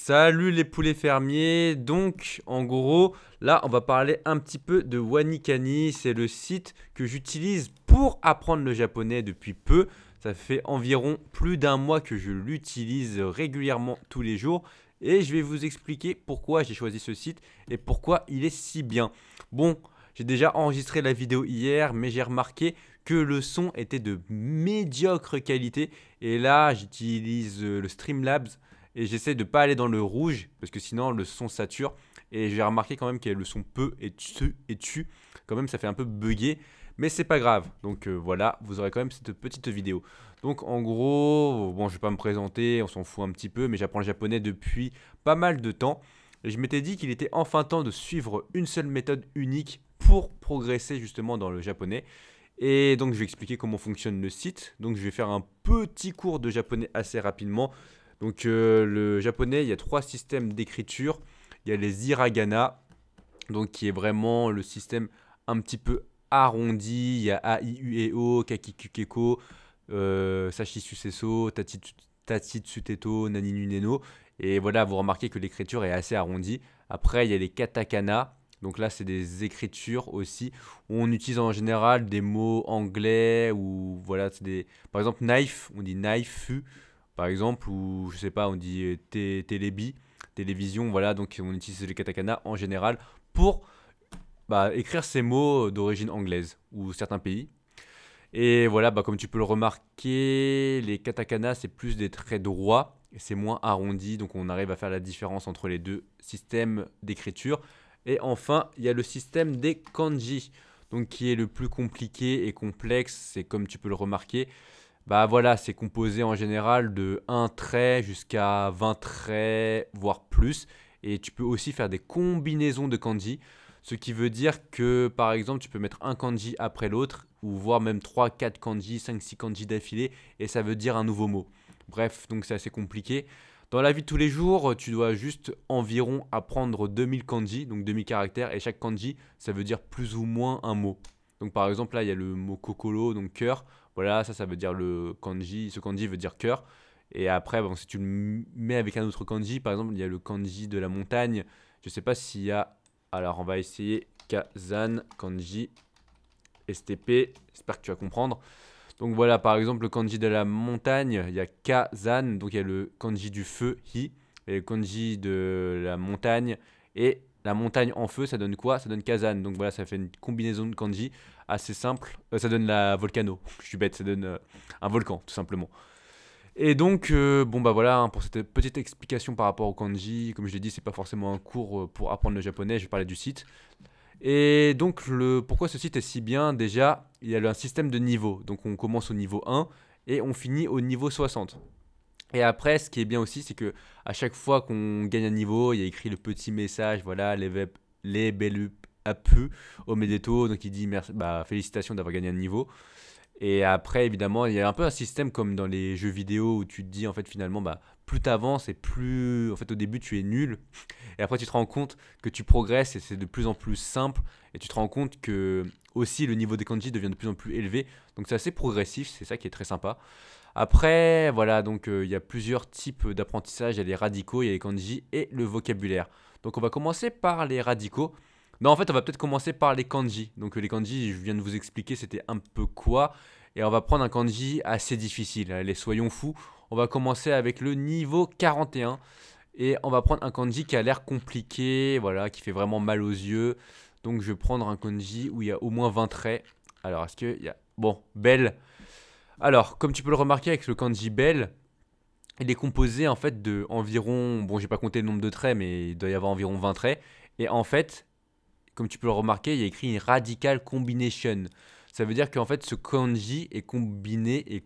Salut les poulets fermiers, donc en gros là on va parler un petit peu de Wanikani, c'est le site que j'utilise pour apprendre le japonais depuis peu. Ça fait environ plus d'un mois que je l'utilise régulièrement tous les jours et je vais vous expliquer pourquoi j'ai choisi ce site et pourquoi il est si bien. Bon, j'ai déjà enregistré la vidéo hier mais j'ai remarqué que le son était de médiocre qualité et là j'utilise le Streamlabs et j'essaie de ne pas aller dans le rouge parce que sinon le son sature. Et j'ai remarqué quand même que le son peu et tu. Quand même, ça fait un peu bugger. Mais c'est pas grave. Donc voilà, vous aurez quand même cette petite vidéo. Donc en gros, bon, je vais pas me présenter, on s'en fout un petit peu, mais j'apprends le japonais depuis pas mal de temps. Et je m'étais dit qu'il était enfin temps de suivre une seule méthode unique pour progresser justement dans le japonais. Et donc je vais expliquer comment fonctionne le site. Donc je vais faire un petit cours de japonais assez rapidement. Donc le japonais, il y a trois systèmes d'écriture. Il y a les hiragana, donc qui est vraiment le système un petit peu arrondi. Il y a A, I, U, E, O, Kakiku, Keko, Sashisu, Seso, Tatitsu, Teto, Naninu, Neno. Et voilà, vous remarquez que l'écriture est assez arrondie. Après, il y a les katakana. Donc là, c'est des écritures aussi où on utilise en général des mots anglais ou voilà, c'est des par exemple knife, on dit knife par exemple, ou je sais pas, on dit télébi, télévision, voilà, donc on utilise les katakana en général pour écrire ces mots d'origine anglaise ou certains pays. Et voilà, comme tu peux le remarquer, les katakana c'est plus des traits droits, et c'est moins arrondi, donc on arrive à faire la différence entre les deux systèmes d'écriture. Et enfin, il y a le système des kanji, donc qui est le plus compliqué et complexe, c'est comme tu peux le remarquer. Bah voilà, c'est composé en général de un trait jusqu'à 20 traits, voire plus. Et tu peux aussi faire des combinaisons de kanji. Ce qui veut dire que par exemple, tu peux mettre un kanji après l'autre, ou voire même 3, 4 kanji, 5, 6 kanji d'affilée, et ça veut dire un nouveau mot. Bref, donc c'est assez compliqué. Dans la vie de tous les jours, tu dois juste environ apprendre 2000 kanji, donc 2000 caractères, et chaque kanji, ça veut dire plus ou moins un mot. Donc par exemple, là, il y a le mot kokoro, donc cœur. Voilà, ça veut dire le kanji. Ce kanji veut dire cœur. Et après, bon, si tu le mets avec un autre kanji, par exemple, il y a le kanji de la montagne. Je ne sais pas s'il y a. Alors, on va essayer Kazan, kanji, STP. J'espère que tu vas comprendre. Donc voilà, par exemple, le kanji de la montagne, il y a Kazan. Donc il y a le kanji du feu, Hi. Et le kanji de la montagne. Et la montagne en feu, ça donne quoi? Ça donne Kazan. Donc voilà, ça fait une combinaison de kanji assez simple. Ça donne la volcano. Je suis bête, ça donne un volcan, tout simplement. Et donc, bon bah voilà, pour cette petite explication par rapport au kanji. Comme je l'ai dit, c'est pas forcément un cours pour apprendre le japonais. Je vais parler du site. Et donc, pourquoi ce site est si bien? Déjà, il y a un système de niveau. Donc, on commence au niveau 1 et on finit au niveau 60. Et après, ce qui est bien aussi, c'est que à chaque fois qu'on gagne un niveau, il y a écrit le petit message, voilà, les belles apu au Medeto. Donc, il dit merci, félicitations d'avoir gagné un niveau. Et après, évidemment, il y a un peu un système comme dans les jeux vidéo où tu te dis, en fait, finalement, plus tu avances et plus, en fait, au début, tu es nul. Et après, tu te rends compte que tu progresses et c'est de plus en plus simple. Et tu te rends compte que aussi le niveau des kanji devient de plus en plus élevé. Donc, c'est assez progressif, c'est ça qui est très sympa. Après, voilà, donc il y a plusieurs types d'apprentissage. Il y a les radicaux, il y a les kanji et le vocabulaire. Donc, on va commencer par les radicaux. Non, en fait, on va peut-être commencer par les kanji. Donc, les kanji, je viens de vous expliquer c'était un peu quoi. Et on va prendre un kanji assez difficile. Allez, soyons fous. On va commencer avec le niveau 41. Et on va prendre un kanji qui a l'air compliqué, voilà, qui fait vraiment mal aux yeux. Donc, je vais prendre un kanji où il y a au moins 20 traits. Alors, est-ce qu'il y a. Bon, belle. Alors, comme tu peux le remarquer avec le kanji belle, il est composé en fait de environ. Bon, j'ai pas compté le nombre de traits, mais il doit y avoir environ 20 traits. Et en fait, comme tu peux le remarquer, il y a écrit une radical combination. Ça veut dire qu'en fait, ce kanji est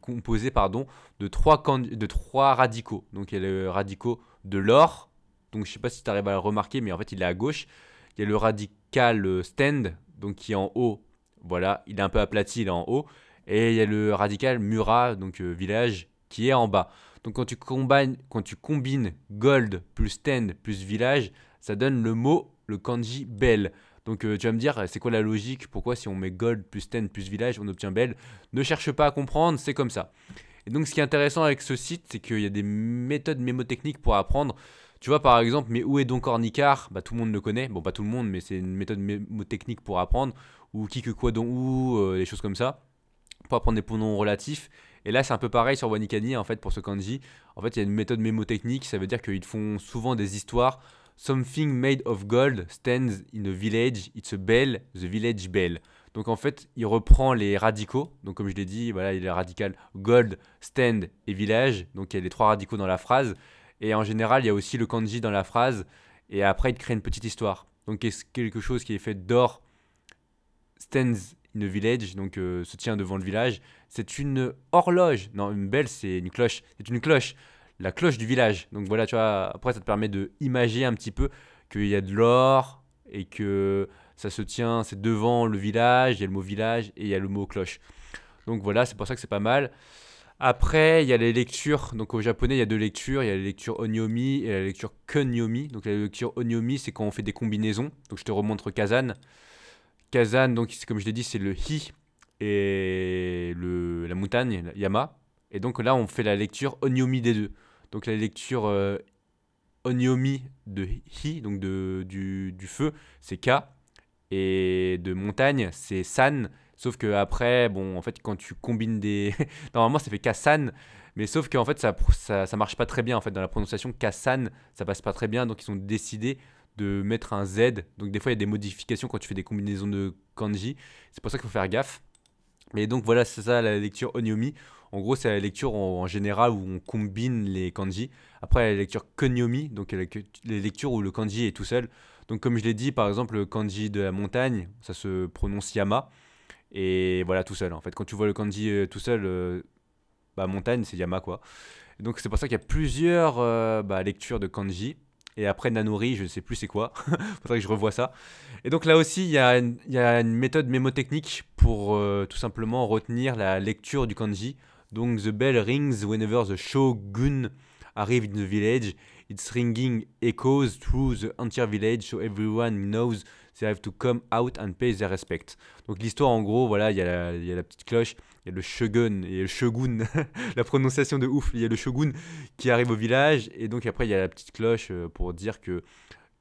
composé pardon, de trois radicaux. Donc, il y a le radicaux de l'or. Donc, je ne sais pas si tu arrives à le remarquer, mais en fait, il est à gauche. Il y a le radical stand, donc qui est en haut. Voilà, il est un peu aplati, il est en haut. Et il y a le radical mura, donc village, qui est en bas. Donc, quand tu combines gold plus stand plus village, ça donne le mot, le kanji belle. Donc tu vas me dire, c'est quoi la logique? Pourquoi si on met gold plus 10 plus village, on obtient belle? Ne cherche pas à comprendre, c'est comme ça. Et donc ce qui est intéressant avec ce site, c'est qu'il y a des méthodes mémotechniques pour apprendre. Tu vois, par exemple, mais où est donc Ornicar? Bah, tout le monde le connaît. Bon, pas tout le monde, mais c'est une méthode mémotechnique pour apprendre. Ou qui, que, quoi, dont, où, des choses comme ça. Pour apprendre des pronoms relatifs. Et là, c'est un peu pareil sur Wanikani, en fait, pour ce kanji. En fait, il y a une méthode mémotechnique. Ça veut dire qu'ils font souvent des histoires. Something made of gold stands in a village. It's a bell, the village bell. Donc en fait, il reprend les radicaux. Donc comme je l'ai dit, voilà, il y a le radical gold, stand et village. Donc il y a les trois radicaux dans la phrase. Et en général, il y a aussi le kanji dans la phrase. Et après, il crée une petite histoire. Donc quelque chose qui est fait d'or stands in a village, donc se tient devant le village. C'est une horloge. Non, une belle, c'est une cloche. C'est une cloche. La cloche du village. Donc voilà, tu vois, après, ça te permet de imager un petit peu qu'il y a de l'or et que ça se tient, c'est devant le village, il y a le mot village et il y a le mot cloche. Donc voilà, c'est pour ça que c'est pas mal. Après, il y a les lectures. Donc au japonais, il y a deux lectures. Il y a la lecture onyomi et la lecture kunyomi. Donc la lecture onyomi, c'est quand on fait des combinaisons. Donc je te remontre Kazan. Kazan, donc comme je l'ai dit, c'est le hi et la montagne, la Yama. Et donc là, on fait la lecture onyomi des deux. Donc la lecture onyomi de hi, donc du feu, c'est K. Et de montagne, c'est san. Sauf que après, bon, en fait, quand tu combines des. Normalement, ça fait Kasan. Mais sauf qu'en fait, ça marche pas très bien. En fait, dans la prononciation, Kasan, ça passe pas très bien. Donc, ils ont décidé de mettre un Z. Donc, des fois, il y a des modifications quand tu fais des combinaisons de kanji. C'est pour ça qu'il faut faire gaffe. Mais donc, voilà, c'est ça la lecture onyomi. En gros, c'est la lecture en général où on combine les kanji. Après, la lecture kunyomi, donc les lectures où le kanji est tout seul. Donc, comme je l'ai dit, par exemple, le kanji de la montagne, ça se prononce Yama. Et voilà, tout seul. En fait, quand tu vois le kanji tout seul, bah, montagne, c'est Yama, quoi. Et donc, c'est pour ça qu'il y a plusieurs lectures de kanji. Et après, Nanori, je ne sais plus c'est quoi. Faudrait que je revoie ça. Et donc, là aussi, il y a une méthode mémotechnique pour tout simplement retenir la lecture du kanji. Donc, the bell rings whenever the shogun arrive in the village. Its ringing echoes through the entire village, so everyone knows they have to come out and pay their respect. Donc l'histoire, en gros, voilà, il y a la petite cloche, il y a le shogun, et le shogun, la prononciation de ouf, il y a le shogun qui arrive au village, et donc après il y a la petite cloche pour dire que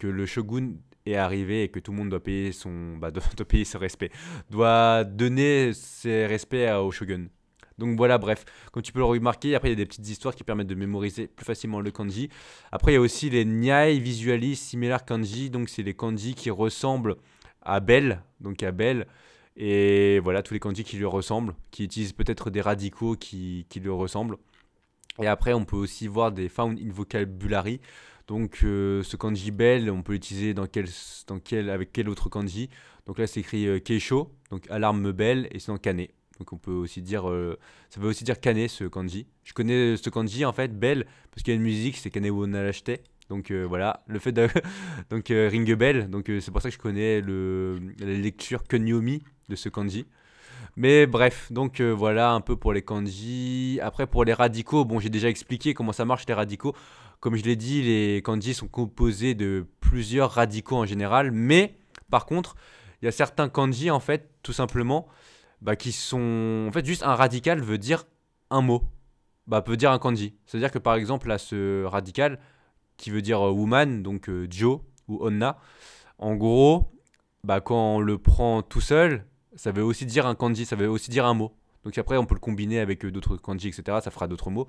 le shogun est arrivé et que tout le monde doit payer doit payer ses respects, doit donner ses respects au shogun. Donc voilà, bref, comme tu peux le remarquer, après il y a des petites histoires qui permettent de mémoriser plus facilement le kanji. Après il y a aussi les Nyai Visually Similar Kanji, donc c'est les kanji qui ressemblent à Bell, donc à Bell. Et voilà, tous les kanji qui lui ressemblent, qui utilisent peut-être des radicaux qui lui ressemblent. Et après on peut aussi voir des Found in Vocabulary. Donc ce kanji Bell, on peut l'utiliser avec quel autre kanji. Donc là c'est écrit Keisho, donc alarme Bell, et sinon Kane. Donc on peut aussi dire, ça veut aussi dire Kane ce kanji. Je connais ce kanji en fait, Bell, parce qu'il y a une musique, c'est Kane wo narashite. Donc voilà, le fait de donc ring a bell, donc c'est pour ça que je connais la lecture kunyomi de ce kanji. Mais bref, donc voilà un peu pour les kanji. Après pour les radicaux, bon j'ai déjà expliqué comment ça marche les radicaux. Comme je l'ai dit, les kanji sont composés de plusieurs radicaux en général, mais par contre, il y a certains kanji en fait, tout simplement qui sont. En fait, juste un radical veut dire un mot. Bah, peut dire un kanji. C'est-à-dire que par exemple, là, ce radical qui veut dire woman, donc jo ou onna, en gros, quand on le prend tout seul, ça veut aussi dire un kanji, ça veut aussi dire un mot. Donc après, on peut le combiner avec d'autres kanji, etc. Ça fera d'autres mots.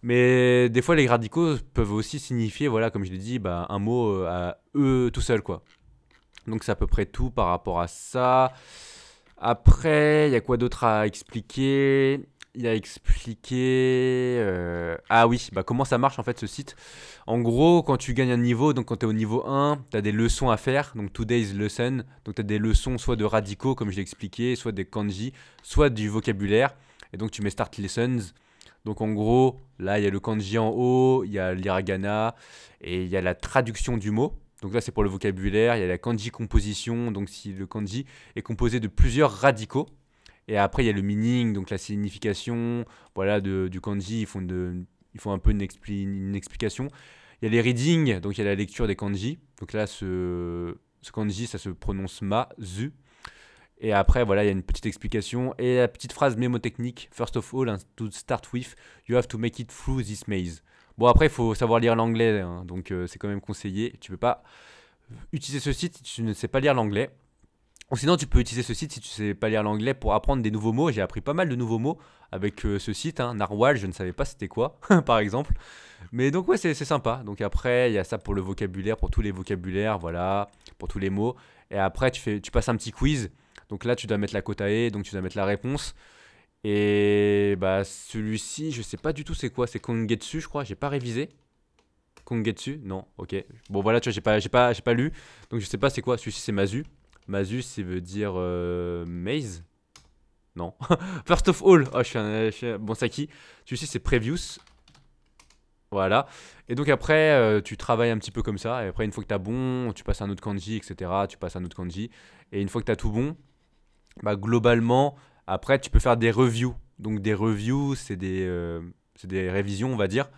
Mais des fois, les radicaux peuvent aussi signifier, voilà, comme je l'ai dit, un mot à eux tout seul, quoi. Donc c'est à peu près tout par rapport à ça. Après, il y a quoi d'autre à expliquer? Il y a expliqué. Ah oui, comment ça marche en fait ce site. En gros, quand tu gagnes un niveau, donc quand tu es au niveau 1, tu as des leçons à faire. Donc today's lesson. Donc tu as des leçons soit de radicaux, comme je l'ai expliqué, soit des kanji, soit du vocabulaire. Et donc tu mets start lessons. Donc en gros, là il y a le kanji en haut, il y a l'hiragana et il y a la traduction du mot. Donc là, c'est pour le vocabulaire. Il y a la kanji composition. Donc si le kanji est composé de plusieurs radicaux. Et après, il y a le meaning, donc la signification voilà, du kanji. Ils font un peu une explication. Il y a les readings, donc il y a la lecture des kanji. Donc là, ce kanji, ça se prononce ma, zu. Et après, voilà, il y a une petite explication. Et la petite phrase mémotechnique. First of all, to start with, you have to make it through this maze. Bon, après, il faut savoir lire l'anglais, hein, donc c'est quand même conseillé. Tu peux pas utiliser ce site si tu ne sais pas lire l'anglais. Ou sinon, tu peux utiliser ce site si tu ne sais pas lire l'anglais pour apprendre des nouveaux mots. J'ai appris pas mal de nouveaux mots avec ce site, hein. Narwhal, je ne savais pas c'était quoi, par exemple. Mais donc, ouais, c'est sympa. Donc, après, il y a ça pour le vocabulaire, pour tous les vocabulaires, voilà, pour tous les mots. Et après, tu passes un petit quiz. Donc là, tu dois mettre la cote à E, donc tu dois mettre la réponse. Et bah, celui-ci, je sais pas du tout c'est quoi. C'est Kongetsu, je crois. J'ai pas révisé. Kongetsu? Non, ok. Bon, voilà, tu vois, j'ai pas lu. Donc, je sais pas c'est quoi. Celui-ci, c'est Mazu. Mazu, ça veut dire maze? Non. First of all. Oh, bon, c'est qui? Celui-ci, c'est Previous. Voilà. Et donc, après, tu travailles un petit peu comme ça. Et après, une fois que tu as bon, tu passes à un autre kanji, etc. Tu passes à un autre kanji. Et une fois que tu as tout bon, bah, globalement, après, tu peux faire des reviews. Donc, des reviews, c'est des révisions, on va dire.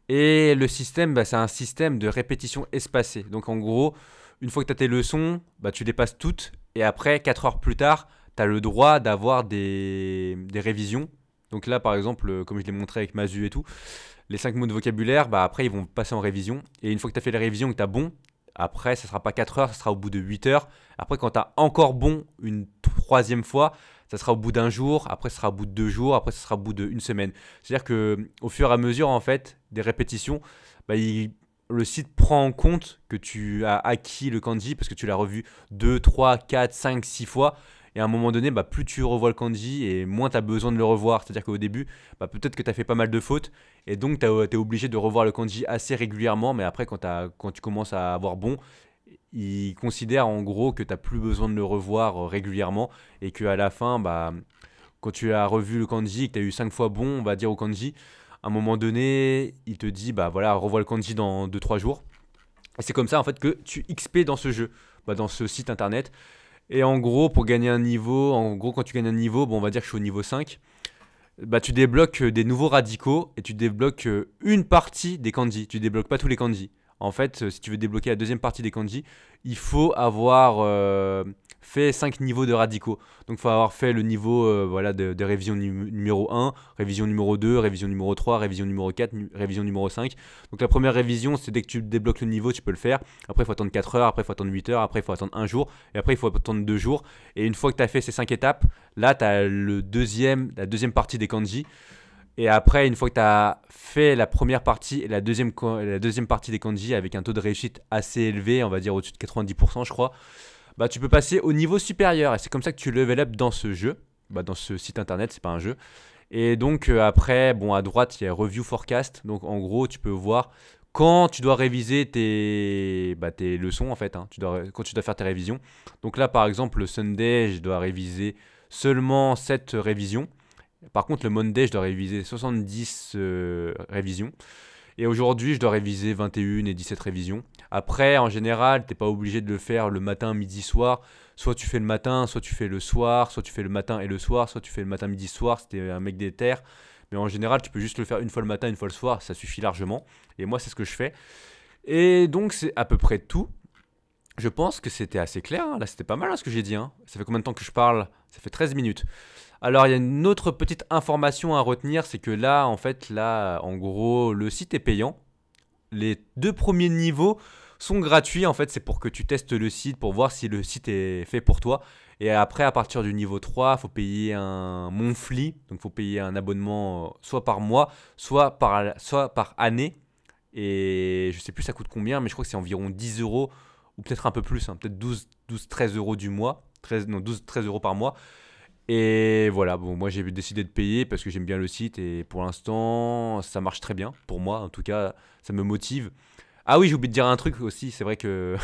Et le système, bah, c'est un système de répétition espacée. Donc en gros, une fois que tu as tes leçons, bah, tu les passes toutes. Et après, 4 heures plus tard, tu as le droit d'avoir des révisions. Donc là, par exemple, comme je l'ai montré avec Mazu et tout, les 5 mots de vocabulaire, bah, après, ils vont passer en révision. Et une fois que tu as fait les révisions et que tu as bon, après, ça sera pas 4 heures, ça sera au bout de 8 heures. Après, quand tu as encore bon une troisième fois, ça sera au bout d'un jour, après ça sera au bout de 2 jours, après ça sera au bout d'une semaine. C'est-à-dire que au fur et à mesure en fait des répétitions, bah, le site prend en compte que tu as acquis le kanji parce que tu l'as revu 2, 3, 4, 5, 6 fois. Et à un moment donné, bah, plus tu revois le kanji et moins tu as besoin de le revoir. C'est-à-dire qu'au début, bah, peut-être que tu as fait pas mal de fautes et donc tu es obligé de revoir le kanji assez régulièrement. Mais après, quand tu commences à avoir bon, il considère en gros que tu n'as plus besoin de le revoir régulièrement et qu'à la fin, bah, quand tu as revu le kanji et que tu as eu 5 fois bon, on va dire au kanji, à un moment donné, il te dit, bah voilà, revois le kanji dans 2 3 jours. Et c'est comme ça en fait que tu XP dans ce jeu, bah, dans ce site internet. Et en gros, pour gagner un niveau, en gros, quand tu gagnes un niveau, bon, on va dire que je suis au niveau 5, bah, tu débloques des nouveaux radicaux et tu débloques une partie des kanji. Tu débloques pas tous les kanji. En fait, si tu veux débloquer la deuxième partie des kanji, il faut avoir fait 5 niveaux de radicaux. Donc, il faut avoir fait le niveau voilà, de révision numéro 1, révision numéro 2, révision numéro 3, révision numéro 4, révision numéro 5. Donc, la première révision, c'est dès que tu débloques le niveau, tu peux le faire. Après, il faut attendre 4 heures, après, il faut attendre 8 heures, après, il faut attendre un jour, et après, il faut attendre 2 jours. Et une fois que tu as fait ces 5 étapes, là, tu as la deuxième partie des kanji. Et après, une fois que tu as fait la première partie et la deuxième partie des kanji avec un taux de réussite assez élevé, on va dire au-dessus de 90%, je crois, bah, tu peux passer au niveau supérieur. Et c'est comme ça que tu level up dans ce jeu, bah, dans ce site internet, c'est pas un jeu. Et donc, après, bon, à droite, il y a Review Forecast. Donc, en gros, tu peux voir quand tu dois réviser tes leçons, en fait, hein. Quand tu dois faire tes révisions. Donc là, par exemple, le Sunday, je dois réviser seulement 7 révisions. Par contre, le Monday, je dois réviser 70 révisions. Et aujourd'hui, je dois réviser 21 et 17 révisions. Après, en général, tu n'es pas obligé de le faire le matin, midi, soir. Soit tu fais le matin, soit tu fais le soir, soit tu fais le matin et le soir, soit tu fais le matin, midi, soir, si tu es un mec des terres. Mais en général, tu peux juste le faire une fois le matin, une fois le soir, ça suffit largement. Et moi, c'est ce que je fais. Et donc, c'est à peu près tout. Je pense que c'était assez clair, hein. Là, c'était pas mal, hein, ce que j'ai dit, hein. Ça fait combien de temps que je parle? Ça fait 13 minutes. Alors, il y a une autre petite information à retenir, c'est que là, en fait, là, en gros, le site est payant. Les 2 premiers niveaux sont gratuits. En fait, c'est pour que tu testes le site, pour voir si le site est fait pour toi. Et après, à partir du niveau 3, il faut payer un monthly. Donc, il faut payer un abonnement soit par mois, soit par année. Et je sais plus ça coûte combien, mais je crois que c'est environ 10 euros ou peut-être un peu plus, hein, peut-être 13 euros du mois. 13, non, 12, 13 euros par mois. Et voilà, bon, moi j'ai décidé de payer parce que j'aime bien le site et pour l'instant ça marche très bien. Pour moi, en tout cas, ça me motive. Ah oui, j'ai oublié de dire un truc aussi, c'est vrai que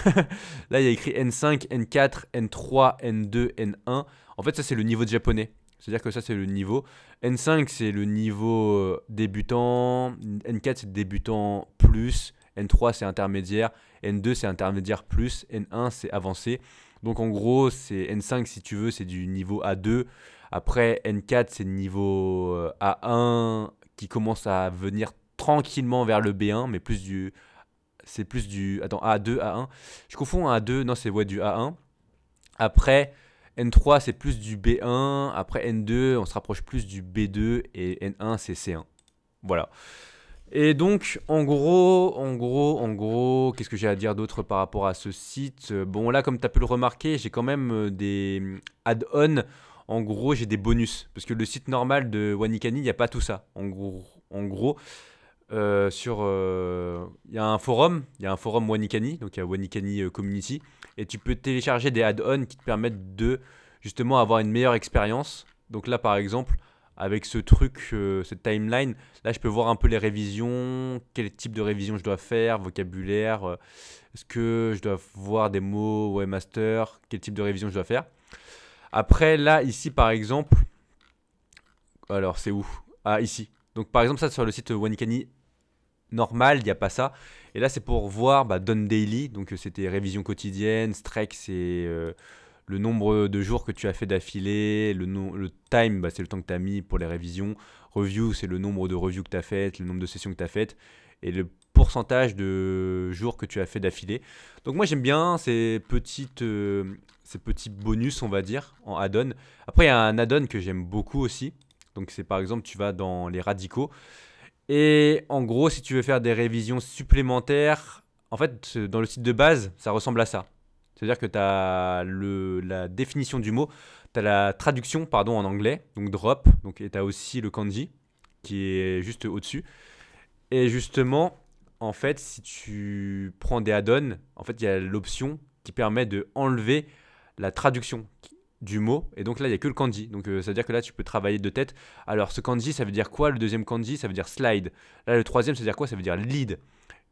là il y a écrit N5, N4, N3, N2, N1. En fait, ça c'est le niveau de japonais. C'est-à-dire que ça c'est le niveau. N5 c'est le niveau débutant, N4 c'est débutant plus, N3 c'est intermédiaire, N2 c'est intermédiaire plus, N1 c'est avancé. Donc en gros, c'est N5 si tu veux, c'est du niveau A2. Après N4, c'est le niveau A1 qui commence à venir tranquillement vers le B1, mais c'est plus du, attends, A2, A1. Je confonds A2, non, c'est ouais, du A1. Après N3, c'est plus du B1. Après N2, on se rapproche plus du B2 et N1, c'est C1. Voilà. Et donc, en gros, qu'est-ce que j'ai à dire d'autre par rapport à ce site? Bon, là, comme tu as pu le remarquer, j'ai quand même des add-ons. En gros, j'ai des bonus. Parce que le site normal de Wanikani, il n'y a pas tout ça. En gros il y a un forum, Wanikani, donc il y a Wanikani Community, et tu peux télécharger des add-ons qui te permettent de justement avoir une meilleure expérience. Donc là, par exemple, avec ce truc, cette timeline, là, je peux voir un peu les révisions, quel type de révision je dois faire, vocabulaire, est-ce que je dois voir des mots webmaster, quel type de révision je dois faire. Après, là, ici, par exemple, alors c'est où? Ah, ici. Donc, par exemple, ça sur le site Wanikani normal, il n'y a pas ça. Et là, c'est pour voir Done Daily. Donc, c'était révision quotidienne. Strike, c'est le nombre de jours que tu as fait d'affilée. Le time, c'est le temps que tu as mis pour les révisions. Review, c'est le nombre de reviews que tu as faites, le nombre de sessions que tu as faites. Et le pourcentage de jours que tu as fait d'affilée. Donc, moi, j'aime bien ces petits bonus, on va dire, en add-on. Après, il y a un add-on que j'aime beaucoup aussi. Donc, c'est par exemple, tu vas dans les radicaux. Et en gros, si tu veux faire des révisions supplémentaires, en fait, dans le site de base, ça ressemble à ça. C'est-à-dire que tu as la définition du mot, tu as la traduction pardon, en anglais, donc drop, donc, et tu as aussi le kanji qui est juste au-dessus. Et justement, en fait, si tu prends des add-ons, en fait, il y a l'option qui permet de enlever la traduction du mot. Et donc là, il n'y a que le kanji. Donc ça veut dire que là, tu peux travailler de tête. Alors, ce kanji, ça veut dire quoi? Le deuxième kanji, ça veut dire slide. Là, le troisième, ça veut dire quoi? Ça veut dire lead.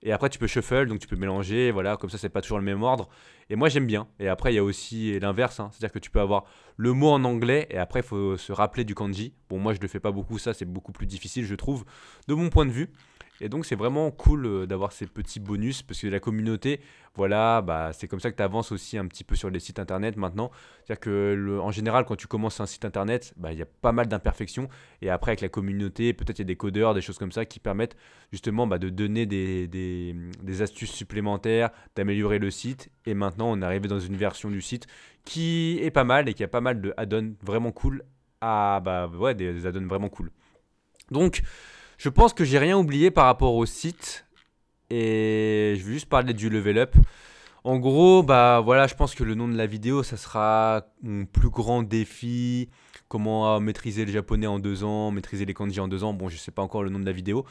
Et après, tu peux shuffle, donc tu peux mélanger. Voilà, comme ça, c'est pas toujours le même ordre. Et moi, j'aime bien. Et après, il y a aussi l'inverse. C'est-à-dire que tu peux avoir le mot en anglais et après, il faut se rappeler du kanji. Bon, moi, je ne le fais pas beaucoup. Ça, c'est beaucoup plus difficile, je trouve, de mon point de vue. Et donc, c'est vraiment cool d'avoir ces petits bonus parce que la communauté, voilà, c'est comme ça que tu avances aussi un petit peu sur les sites internet maintenant. C'est-à-dire que, en général, quand tu commences un site internet, il y a pas mal d'imperfections. Et après, avec la communauté, peut-être il y a des codeurs, des choses comme ça qui permettent justement de donner des astuces supplémentaires, d'améliorer le site. Et maintenant, on est arrivé dans une version du site qui est pas mal et qui a pas mal de add-ons vraiment cool. Des add-ons vraiment cool. Donc, je pense que j'ai rien oublié par rapport au site et je vais juste parler du level up. En gros, voilà, je pense que le nom de la vidéo, ça sera mon plus grand défi, comment maîtriser le japonais en 2 ans, maîtriser les kanji en 2 ans. Bon, je sais pas encore le nom de la vidéo.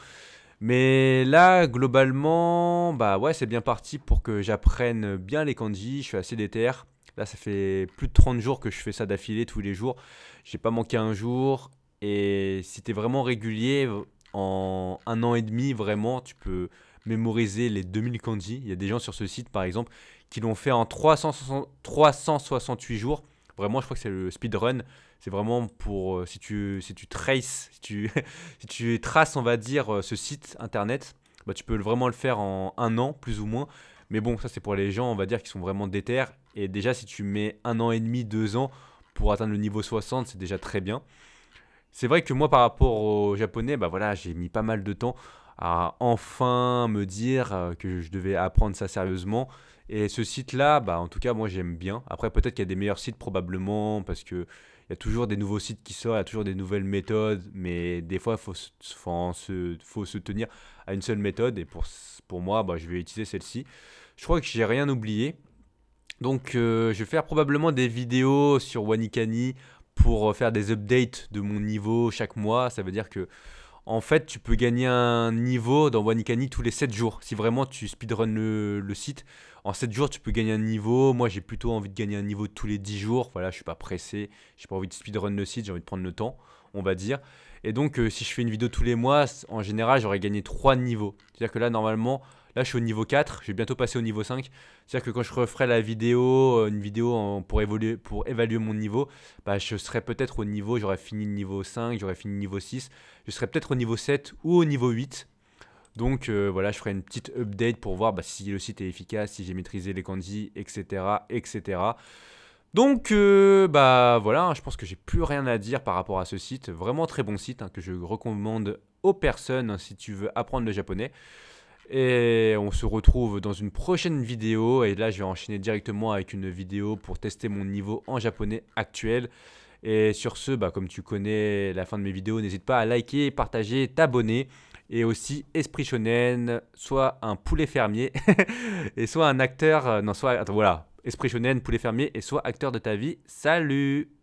Mais là, globalement, ouais, c'est bien parti pour que j'apprenne bien les kanji. Je suis assez déter. Là, ça fait plus de 30 jours que je fais ça d'affilée tous les jours. J'ai pas manqué un jour. Et si tu es vraiment régulier, en 1 an et demi, vraiment, tu peux mémoriser les 2000 kanji. Il y a des gens sur ce site, par exemple, qui l'ont fait en 368 jours. Vraiment, je crois que c'est le speedrun. C'est vraiment pour, si tu traces, on va dire, ce site internet, tu peux vraiment le faire en 1 an, plus ou moins. Mais bon, ça, c'est pour les gens, on va dire, qui sont vraiment déter. Et déjà, si tu mets 1 an et demi, 2 ans pour atteindre le niveau 60, c'est déjà très bien. C'est vrai que moi, par rapport au japonais, voilà, j'ai mis pas mal de temps à enfin me dire que je devais apprendre ça sérieusement. Et ce site-là, en tout cas, moi, j'aime bien. Après, peut-être qu'il y a des meilleurs sites, probablement, parce que il y a toujours des nouveaux sites qui sortent, il y a toujours des nouvelles méthodes, mais des fois, faut se tenir à une seule méthode. Et pour moi, je vais utiliser celle-ci. Je crois que j'ai rien oublié. Donc, je vais faire probablement des vidéos sur Wanikani pour faire des updates de mon niveau chaque mois. Ça veut dire que, en fait, tu peux gagner un niveau dans Wanikani tous les 7 jours. Si vraiment tu speedrun le site, en 7 jours, tu peux gagner un niveau. Moi, j'ai plutôt envie de gagner un niveau tous les 10 jours. Voilà, je suis pas pressé. J'ai pas envie de speedrun le site, j'ai envie de prendre le temps, on va dire. Et donc, si je fais une vidéo tous les mois, en général, j'aurais gagné 3 niveaux. C'est-à-dire que là, normalement, là, je suis au niveau 4. Je vais bientôt passer au niveau 5. C'est-à-dire que quand je referai la vidéo, une vidéo pour évaluer mon niveau, je serai peut-être au niveau, j'aurais fini le niveau 5, j'aurais fini le niveau 6. Je serai peut-être au niveau 7 ou au niveau 8. Donc voilà, je ferai une petite update pour voir si le site est efficace, si j'ai maîtrisé les kanji, etc. etc. Donc voilà, je pense que j'ai plus rien à dire par rapport à ce site. Vraiment très bon site que je recommande aux personnes si tu veux apprendre le japonais. Et on se retrouve dans une prochaine vidéo. Et là, je vais enchaîner directement avec une vidéo pour tester mon niveau en japonais actuel. Et sur ce, comme tu connais la fin de mes vidéos, n'hésite pas à liker, partager, t'abonner. et aussi Esprit Shonen, soit un poulet fermier et soit un acteur. Non, soit. Attends, voilà. Esprit Shonen, poulet fermier et soit acteur de ta vie. Salut!